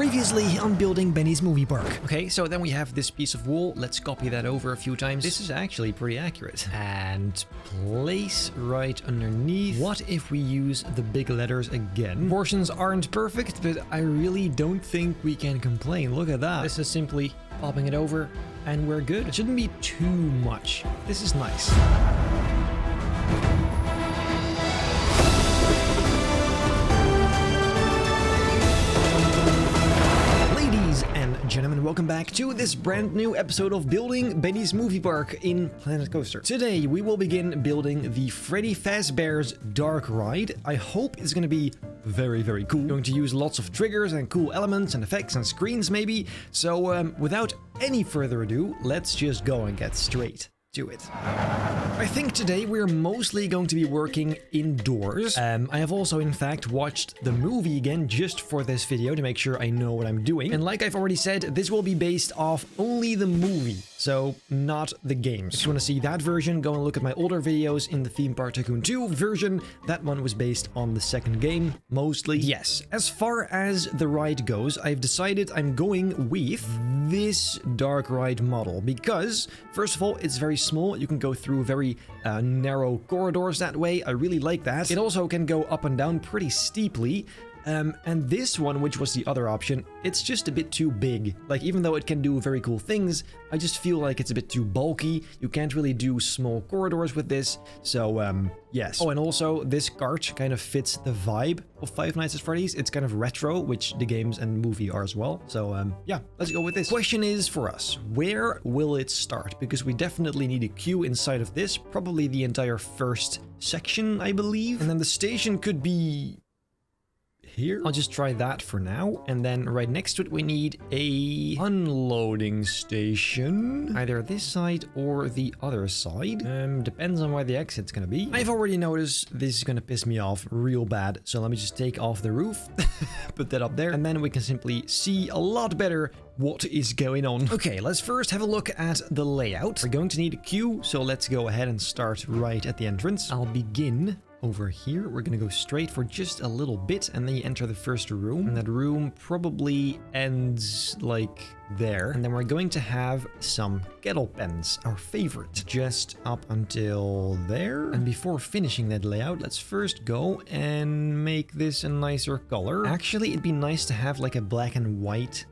Previously on building Benny's movie park. Okay, so then we have this piece of wool. Let's copy that over a few times. This is actually pretty accurate. And place right underneath. What if we use the big letters again? Proportions aren't perfect, but I really don't think we can complain. Look at that. This is simply popping it over and we're good. It shouldn't be too much. This is nice. Gentlemen, welcome back to this brand new episode of building Benny's movie park in Planet Coaster. Today we will begin building the Freddy Fazbear's Dark Ride. I hope it's going to be very cool. Going to use lots of triggers and cool elements and effects and screens maybe. So without any further ado, let's just go and get straight to it. I think today we're mostly going to be working indoors. I have also in fact watched the movie again just for this video to make sure I know what I'm doing. And like I've already said, this will be based off only the movie, so not the games. If you want to see that version, go and look at my older videos in the Theme Park Tycoon 2 version. That one was based on the second game, mostly. Yes, as far as the ride goes, I've decided I'm going with this Dark Ride model because, first of all, it's very small. You can go through very narrow corridors that way. I really like that. It also can go up and down pretty steeply. And this one, which was the other option, it's just a bit too big. Like, even though it can do very cool things, I just feel like it's a bit too bulky. You can't really do small corridors with this. So, yes. Oh, and also this cart kind of fits the vibe of Five Nights at Freddy's. It's kind of retro, which the games and movie are as well. So, yeah, let's go with this. Question is for us, where will it start? Because we definitely need a queue inside of this, probably the entire first section, I believe. And then the station could be here. I'll just try that for now, and then right next to it we need a unloading station, either this side or the other side. Depends on where the exit's gonna be. I've already noticed this is gonna piss me off real bad, so let me just take off the roof, put that up there, and then we can simply see a lot better what is going on. Okay, let's first have a look at the layout. We're going to need a queue, so let's go ahead and start right at the entrance. I'll begin over here. We're gonna go straight for just a little bit, and then you enter the first room, and that room probably ends like there. And then we're going to have some kettle pens, our favorite, just up until there. And before finishing that layout, let's first go and make this a nicer color. Actually, it'd be nice to have like a black and white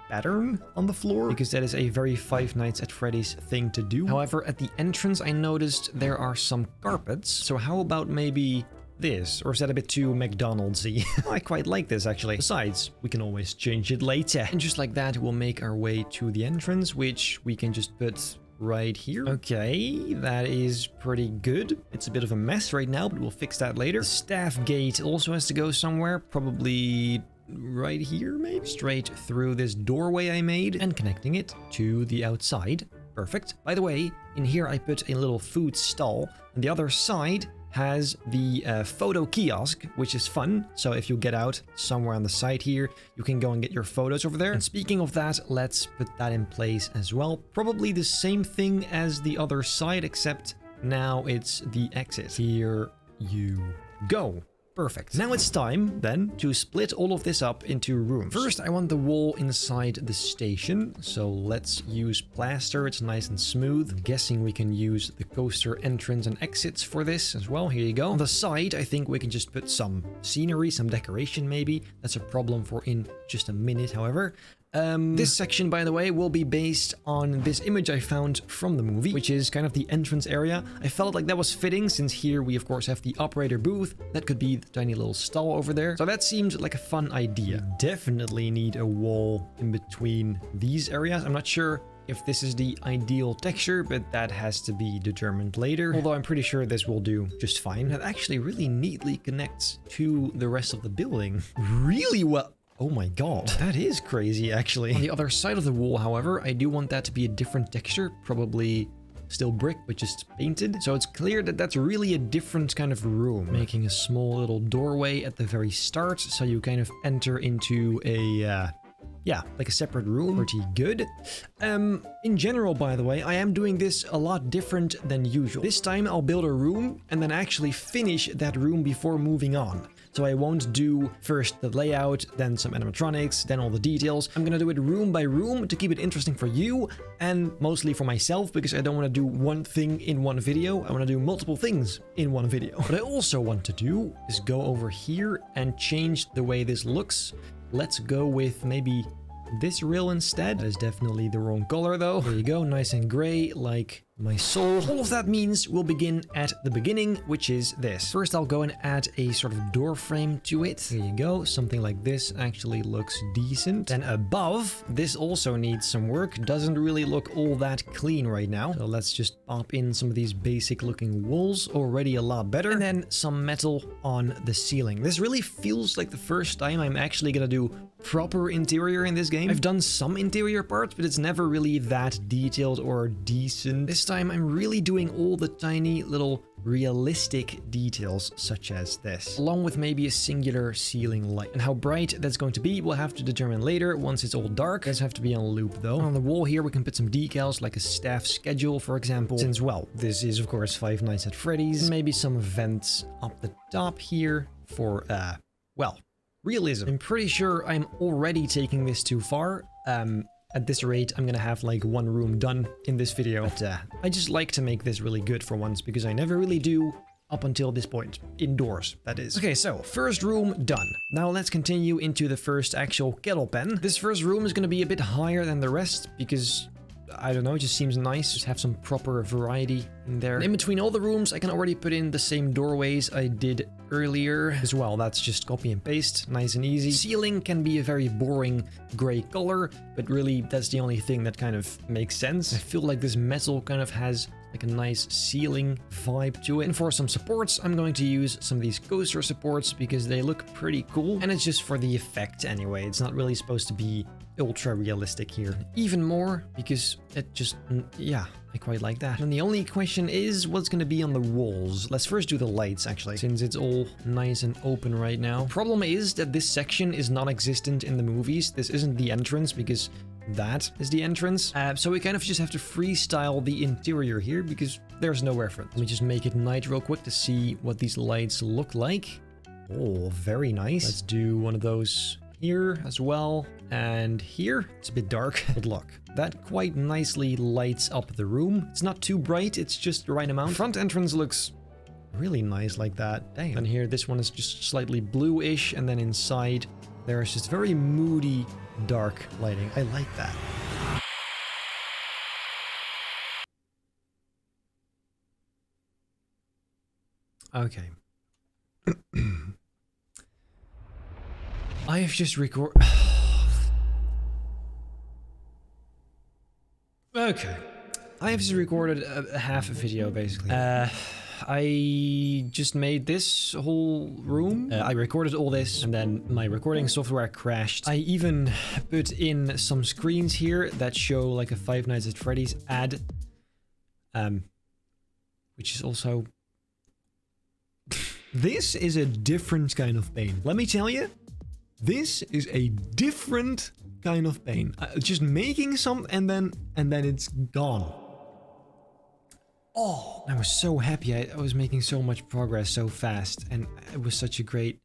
pattern on the floor, because that is a very Five Nights at Freddy's thing to do. However, at the entrance I noticed there are some carpets, so how about maybe this? Or is that a bit too McDonald's-y? I quite like this actually. Besides, we can always change it later. And just like that, we'll make our way to the entrance, which we can just put right here. Okay, that is pretty good. It's a bit of a mess right now, but we'll fix that later. The staff gate also has to go somewhere, probably right here, maybe? Straight through this doorway I made and connecting it to the outside. Perfect. By the way, in here I put a little food stall, and the other side has the photo kiosk, which is fun. So if you get out somewhere on the side here, you can go and get your photos over there. And speaking of that, let's put that in place as well. Probably the same thing as the other side, except now it's the exit. Here you go. Perfect. Now it's time, then, to split all of this up into rooms. First, I want the wall inside the station, so let's use plaster. It's nice and smooth. I'm guessing we can use the coaster entrance and exits for this as well. Here you go. On the side, I think we can just put some scenery, some decoration maybe. That's a problem for in just a minute, however. This section, by the way, will be based on this image I found from the movie, which is kind of the entrance area. I felt like that was fitting, since here we of course have the operator booth. That could be the tiny little stall over there. So that seemed like a fun idea. We definitely need a wall in between these areas. I'm not sure if this is the ideal texture, but that has to be determined later. Although I'm pretty sure this will do just fine. That actually really neatly connects to the rest of the building. Really well. Oh my god, that is crazy actually. On the other side of the wall, however, I do want that to be a different texture, probably still brick, but just painted. So it's clear that that's really a different kind of room. Making a small little doorway at the very start, so you kind of enter into a yeah, like a separate room. Pretty good. In general, by the way, I am doing this a lot different than usual. This time I'll build a room and then actually finish that room before moving on. So I won't do first the layout, then some animatronics, then all the details. I'm gonna do it room by room to keep it interesting for you and mostly for myself, because I don't want to do one thing in one video. I want to do multiple things in one video. What I also want to do is go over here and change the way this looks. Let's go with maybe this rail instead. That is definitely the wrong color though. There you go, nice and gray, like my soul. All of that means we'll begin at the beginning, which is this. First, I'll go and add a sort of door frame to it. There you go, something like this actually looks decent. Then above, this also needs some work. Doesn't really look all that clean right now. So let's just pop in some of these basic looking walls, already a lot better. And then some metal on the ceiling. This really feels like the first time I'm actually gonna do proper interior in this game. I've done some interior parts, but it's never really that detailed or decent. This time I'm really doing all the tiny little realistic details such as this, along with maybe a singular ceiling light. And how bright that's going to be, we'll have to determine later once it's all dark. It does have to be on loop though. On the wall here we can put some decals like a staff schedule, for example, since, well, this is of course Five Nights at Freddy's. And maybe some vents up the top here for, well, realism. I'm pretty sure I'm already taking this too far. At this rate, I'm gonna have like one room done in this video. But I just like to make this really good for once, because I never really do up until this point. Indoors, that is. Okay, so first room done. Now let's continue into the first actual kettle pen. This first room is gonna be a bit higher than the rest because, I don't know, it just seems nice. Just have some proper variety in there. In between all the rooms, I can already put in the same doorways I did earlier as well. That's just copy and paste, nice and easy. Ceiling can be a very boring gray color, but really that's the only thing that kind of makes sense. I feel like this metal kind of has like a nice ceiling vibe to it. And for some supports, I'm going to use some of these coaster supports because they look pretty cool. And it's just for the effect anyway. It's not really supposed to be ultra realistic here. Even more because it just, yeah, I quite like that. And the only question is what's going to be on the walls. Let's first do the lights actually, since it's all nice and open right now. Problem is that this section is non-existent in the movies. This isn't the entrance because that is the entrance. So we kind of just have to freestyle the interior here because there's no reference. Let me just make it night real quick to see what these lights look like. Oh, very nice. Let's do one of those here as well. And here, it's a bit dark, but look, that quite nicely lights up the room. It's not too bright, it's just the right amount. Front entrance looks really nice like that. Dang. And here, this one is just slightly bluish, and then inside, there's just very moody, dark lighting. I like that. Okay. I have just Okay. I have just recorded a half a video, basically. I just made this whole room. I recorded all this, and then my recording software crashed. I even put in some screens here that show like a Five Nights at Freddy's ad. Which is also... This is a different kind of pain. Let me tell you, this is a different kind of pain. Just making some and then it's gone. Oh, I was so happy. I was making so much progress so fast, and it was such a great...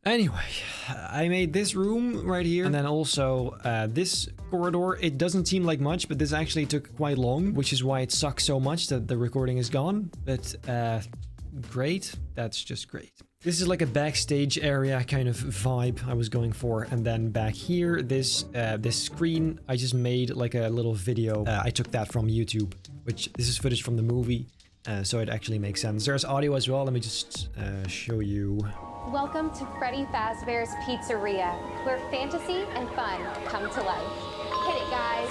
Anyway, I made this room right here, and then also this corridor. It doesn't seem like much, but this actually took quite long, which is why it sucks so much that the recording is gone. But great. That's just great. This is like a backstage area kind of vibe I was going for. And then back here, this screen, I just made like a little video. I took that from YouTube, which this is footage from the movie. So it actually makes sense. There's audio as well. Let me just show you. Welcome to Freddy Fazbear's Pizzeria, where fantasy and fun come to life. Hit it, guys.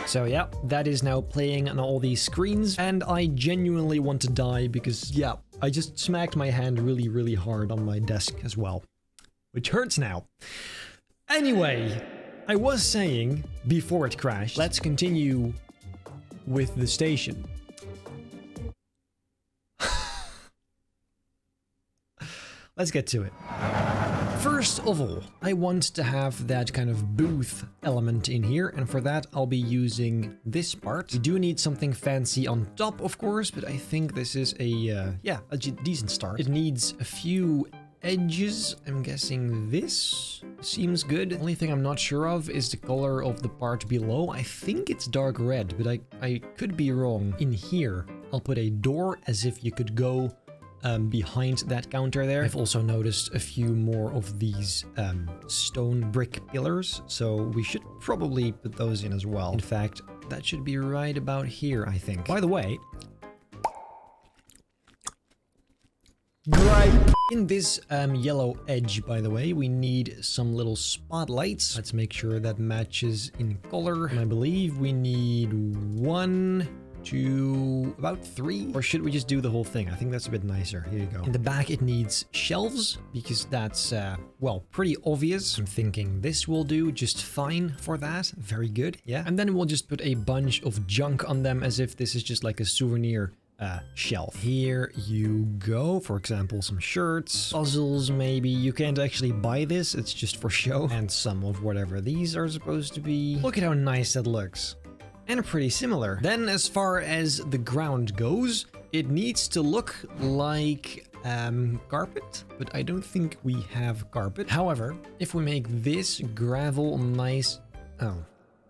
So yeah, that is now playing on all these screens, and I genuinely want to die because, yeah, I just smacked my hand really, really hard on my desk as well, which hurts now. Anyway, I was saying, before it crashed, let's continue with the station. Let's get to it. First of all, I want to have that kind of booth element in here, and for that I'll be using this part. We do need something fancy on top, of course, but I think this is a decent start. It needs a few edges. I'm guessing this seems good. The only thing I'm not sure of is the color of the part below. I think it's dark red, but I could be wrong. In here, I'll put a door as if you could go behind that counter there. I've also noticed a few more of these stone brick pillars, so we should probably put those in as well. In fact, that should be right about here, I think. By the way, in this yellow edge, by the way, we need some little spotlights. Let's make sure that matches in color. And I believe we need 1, 2, about 3. Or should we just do the whole thing? I think that's a bit nicer. Here you go. In the back, it needs shelves because that's, well, pretty obvious. I'm thinking this will do just fine for that. Very good. Yeah. And then we'll just put a bunch of junk on them as if this is just like a souvenir shelf. Here you go. For example, some shirts, puzzles maybe. You can't actually buy this. It's just for show. And some of whatever these are supposed to be. Look at how nice that looks. And pretty similar. Then as far as the ground goes, it needs to look like carpet, but I don't think we have carpet. However, if we make this gravel nice... Oh,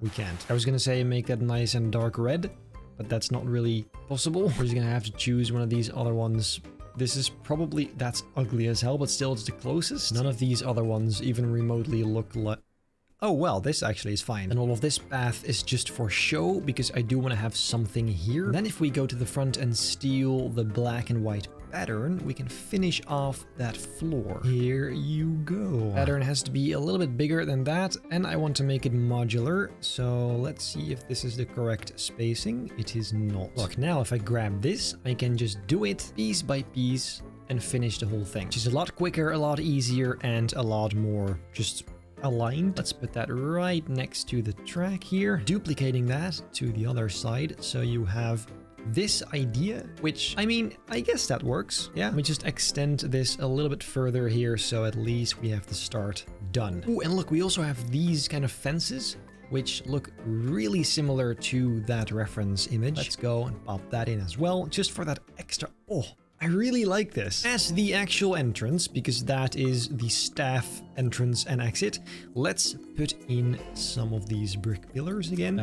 we can't. I was gonna say make that nice and dark red, but that's not really possible. We're just gonna have to choose one of these other ones. This is probably... That's ugly as hell, but still it's the closest. None of these other ones even remotely look like... Oh, well, this actually is fine. And all of this path is just for show because I do want to have something here. Then if we go to the front and steal the black and white pattern, we can finish off that floor. Here you go. Pattern has to be a little bit bigger than that, and I want to make it modular. So let's see if this is the correct spacing. It is not. Look, now if I grab this, I can just do it piece by piece and finish the whole thing. Which is a lot quicker, a lot easier, and a lot more just aligned. Let's put that right next to the track here, duplicating that to the other side. So you have this idea, which, I mean, I guess that works. Yeah, we just extend this a little bit further here. So at least we have the start done. Oh, and look, we also have these kind of fences, which look really similar to that reference image. Let's go and pop that in as well, just for that extra... Oh, I really like this. As the actual entrance, because that is the staff entrance and exit, let's put in some of these brick pillars again.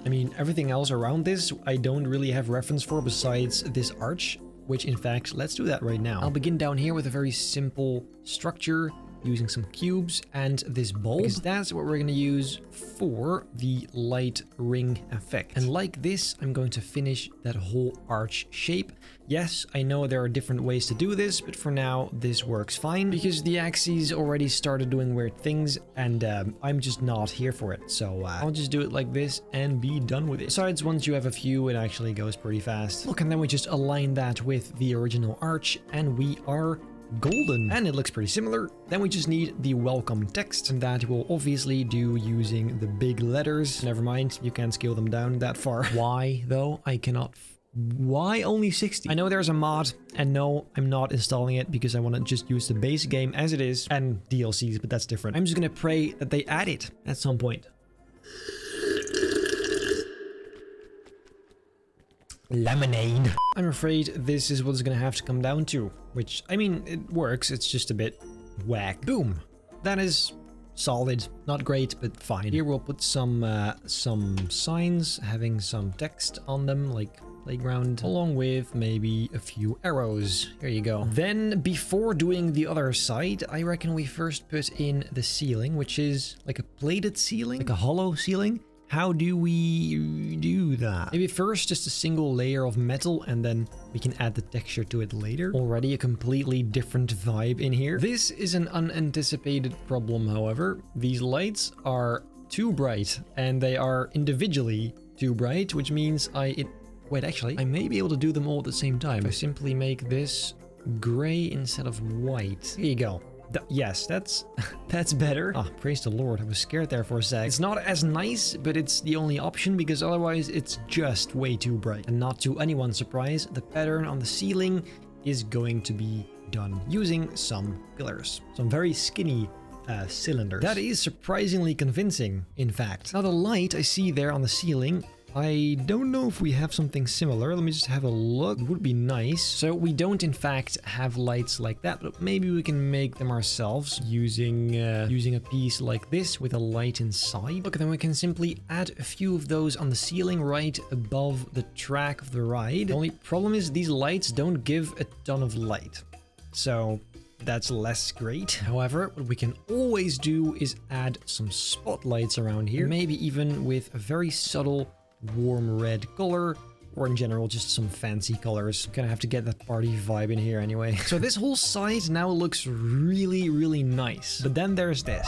I mean, everything else around this, I don't really have reference for besides this arch, which in fact, let's do that right now. I'll begin down here with a very simple structure, using some cubes and this bulb, because that's what we're going to use for the light ring effect. And like this, I'm going to finish that whole arch shape. Yes, I know there are different ways to do this, but for now, this works fine because the axes already started doing weird things and I'm just not here for it. So I'll just do it like this and be done with it. Besides, once you have a few, it actually goes pretty fast. Look, and then we just align that with the original arch and we are golden, and it looks pretty similar. Then we just need the welcome text, and that we'll obviously do using the big letters. Never mind, you can't scale them down that far. Why though? I cannot. Why only 60? I know there's a mod, and no, I'm not installing it because I want to just use the base game as it is and DLCs, but that's different. I'm just gonna pray that they add it at some point. Lemonade. I'm afraid this is what it's gonna have to come down to, which, I mean, it works, it's just a bit whack. Boom. That is solid. Not great, but fine. Here we'll put some signs having some text on them, like playground, along with maybe a few arrows. Here you go. Then, before doing the other side, I reckon we first put in the ceiling, which is like a plated ceiling, like a hollow ceiling. How do we do that? Maybe first just a single layer of metal and then we can add the texture to it later. Already a completely different vibe in here. This is an unanticipated problem, however. These lights are too bright and they are individually too bright, which means wait, actually, I may be able to do them all at the same time. I simply make this gray instead of white. Here you go. Yes, that's better. Ah, praise the Lord. I was scared there for a sec. It's not as nice, but it's the only option because otherwise it's just way too bright. And not to anyone's surprise, the pattern on the ceiling is going to be done using some pillars, some very skinny cylinders. That is surprisingly convincing, in fact. Now the light I see there on the ceiling, I don't know if we have something similar. Let me just have a look. It would be nice. So we don't in fact have lights like that, but maybe we can make them ourselves using a piece like this with a light inside. Look, then we can simply add a few of those on the ceiling right above the track of the ride. The only problem is these lights don't give a ton of light. So that's less great. However, what we can always do is add some spotlights around here. Maybe even with a very subtle warm red color, or in general just some fancy colors. Gonna have to get that party vibe in here anyway. So this whole side now looks really nice. But then there's this.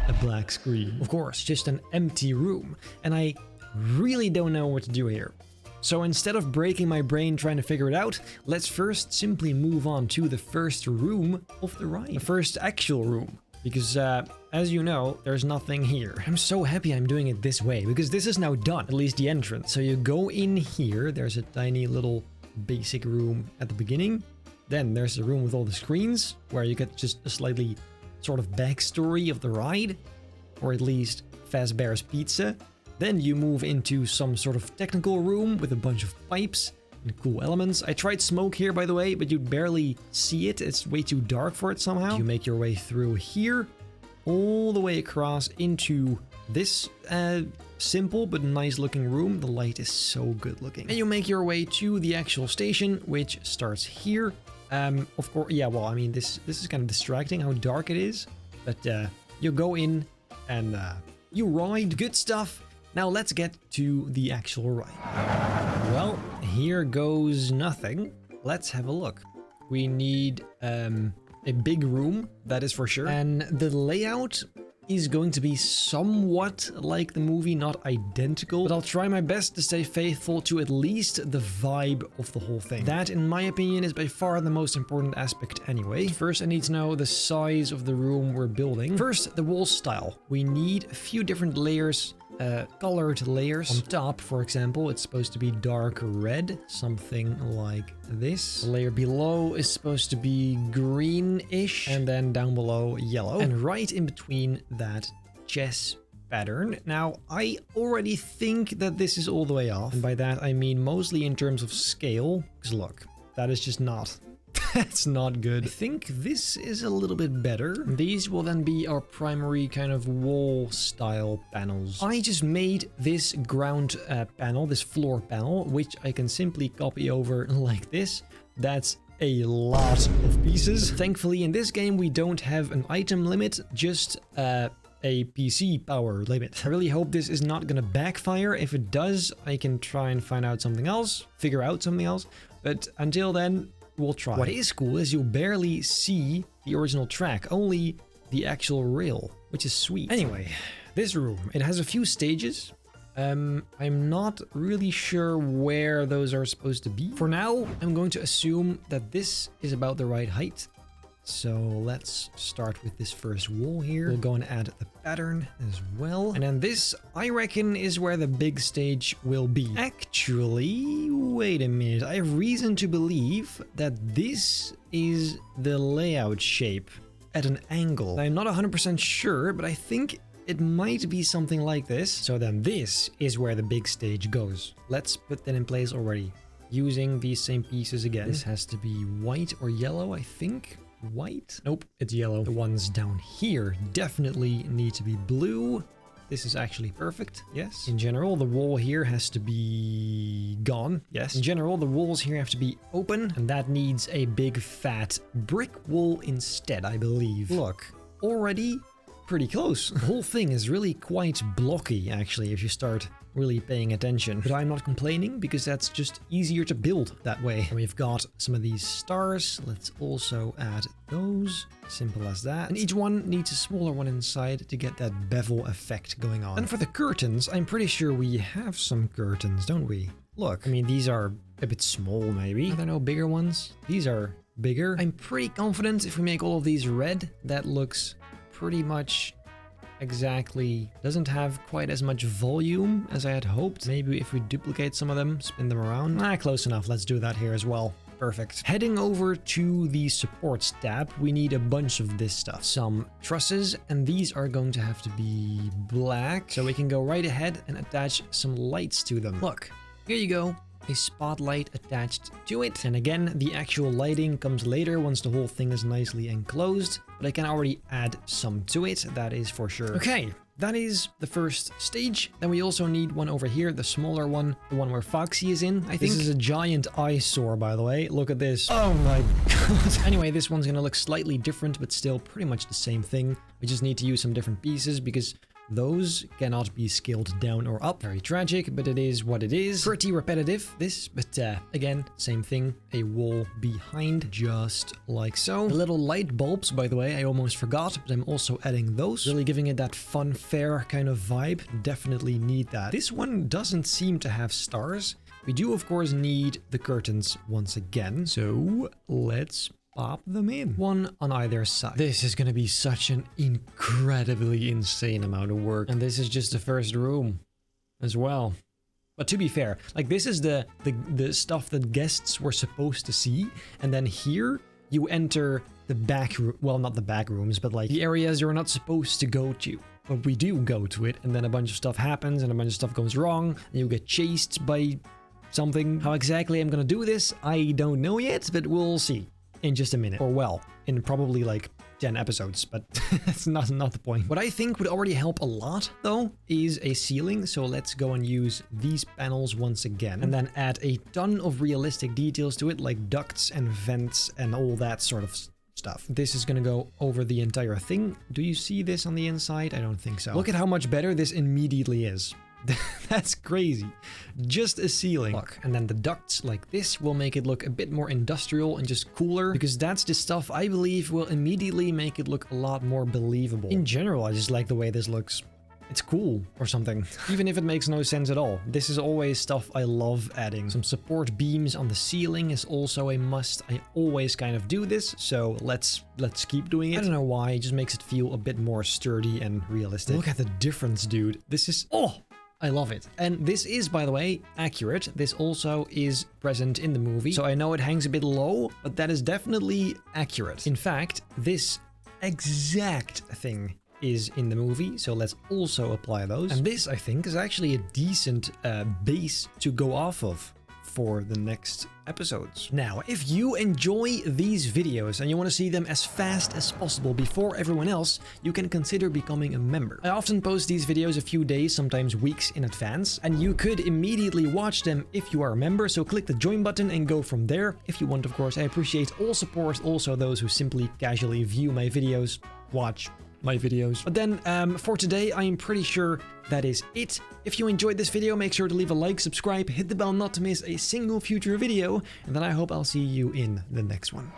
A black screen. Of course, just an empty room. And I really don't know what to do here. So instead of breaking my brain trying to figure it out, let's first simply move on to the first room of the ride. The first actual room. Because, as you know, there's nothing here. I'm so happy I'm doing it this way, because this is now done, at least the entrance. So you go in here, there's a tiny little basic room at the beginning. Then there's a room with all the screens, where you get just a slightly sort of backstory of the ride, or at least Fazbear's Pizza. Then you move into some sort of technical room with a bunch of pipes and cool elements. I tried smoke here, by the way, but you barely see it. It's way too dark for it somehow. You make your way through here, all the way across into this simple but nice looking room. The light is so good looking. And you make your way to the actual station, which starts here. Of course, yeah, well, I mean, this is kind of distracting how dark it is. But you go in and you ride. Good stuff. Now let's get to the actual ride. Well, here goes nothing. Let's have a look. We need a big room, that is for sure. And the layout is going to be somewhat like the movie, not identical, but I'll try my best to stay faithful to at least the vibe of the whole thing. That, in my opinion, is by far the most important aspect anyway. First, I need to know the size of the room we're building. First, the wall style. We need a few different layers, colored layers. On top, for example, it's supposed to be dark red, something like this. The layer below is supposed to be greenish, and then down below yellow. And right in between that, chess pattern. Now, I already think that this is all the way off, and by that I mean mostly in terms of scale, because look, that is just not... That's not good. I think this is a little bit better. These will then be our primary kind of wall style panels. I just made this ground panel, this floor panel, which I can simply copy over like this. That's a lot of pieces. Thankfully, in this game, we don't have an item limit, just a PC power limit. I really hope this is not gonna backfire. If it does, I can try and find out something else, figure out something else. But until then, we'll try. What is cool is you barely see the original track, only the actual rail, which is sweet. Anyway, this room, it has a few stages. I'm not really sure where those are supposed to be. For now, I'm going to assume that this is about the right height. So let's start with this first wall here. We'll go and add the pattern as well. And then this, I reckon, is where the big stage will be. Actually, wait a minute. I have reason to believe that this is the layout shape at an angle. I'm not 100% sure, but I think it might be something like this. So then this is where the big stage goes. Let's put that in place already. Using these same pieces again. This has to be white or yellow, I think. White? Nope, it's yellow. The ones down here definitely need to be blue. This is actually perfect. Yes. In general, the wall here has to be gone. Yes. In general, the walls here have to be open, and that needs a big fat brick wall instead, I believe. Look, already pretty close. The whole thing is really quite blocky, actually, if you start really paying attention. But I'm not complaining, because that's just easier to build that way. And we've got some of these stars. Let's also add those. Simple as that. And each one needs a smaller one inside to get that bevel effect going on. And for the curtains, I'm pretty sure we have some curtains, don't we? Look, I mean, these are a bit small, maybe. Are there no bigger ones? These are bigger. I'm pretty confident if we make all of these red, that looks pretty much exactly, doesn't have quite as much volume as I had hoped. Maybe if we duplicate some of them, spin them around. Close enough. Let's do that here as well. Perfect. Heading over to the supports tab, we need a bunch of this stuff. Some trusses, and these are going to have to be black. So we can go right ahead and attach some lights to them. Look, here you go. A spotlight attached to it. And again, the actual lighting comes later once the whole thing is nicely enclosed. But I can already add some to it, that is for sure. Okay. That is the first stage. Then we also need one over here, the smaller one, the one where Foxy is in, I think. This is a giant eyesore, by the way. Look at this. Oh my god. Anyway, this one's gonna look slightly different, but still pretty much the same thing. We just need to use some different pieces because those cannot be scaled down or up. Very tragic, but it is what it is. Pretty repetitive, this, but again, same thing. A wall behind, just like so. The little light bulbs, by the way, I almost forgot, but I'm also adding those. Really giving it that fun fair kind of vibe. Definitely need that. This one doesn't seem to have stars. We do, of course, need the curtains once again. So let's pop them in. One on either side. This is gonna be such an incredibly insane amount of work. And this is just the first room as well. But to be fair, like this is the stuff that guests were supposed to see. And then here you enter the back room. Well, not the back rooms, but like the areas you're not supposed to go to. But we do go to it, and then a bunch of stuff happens and a bunch of stuff goes wrong. And you get chased by something. How exactly I'm gonna do this, I don't know yet, but we'll see in just a minute. Or well, in probably like 10 episodes, but that's not the point. What I think would already help a lot, though, is a ceiling. So let's go and use these panels once again, and then add a ton of realistic details to it, like ducts and vents and all that sort of stuff. This is gonna go over the entire thing. Do you see this on the inside? I don't think so. Look at how much better this immediately is. That's crazy. Just a ceiling. Look, and then the ducts like this will make it look a bit more industrial and just cooler, because that's the stuff I believe will immediately make it look a lot more believable. In general, I just like the way this looks. It's cool or something, even if it makes no sense at all. This is always stuff I love adding. Some support beams on the ceiling is also a must. I always kind of do this, so let's keep doing it. I don't know why, it just makes it feel a bit more sturdy and realistic. Look at the difference, dude. This is, oh, I love it. And this is, by the way, accurate. This also is present in the movie. So I know it hangs a bit low, but that is definitely accurate. In fact, this exact thing is in the movie. So let's also apply those. And this, I think, is actually a decent base to go off of for the next episodes. Now, if you enjoy these videos and you want to see them as fast as possible before everyone else, you can consider becoming a member. I often post these videos a few days, sometimes weeks in advance, and you could immediately watch them if you are a member, so click the join button and go from there. If you want, of course. I appreciate all support, also those who simply casually view my videos, watch my videos. But then for today, I am pretty sure that is it. If you enjoyed this video, make sure to leave a like, subscribe, hit the bell not to miss a single future video, and then I hope I'll see you in the next one.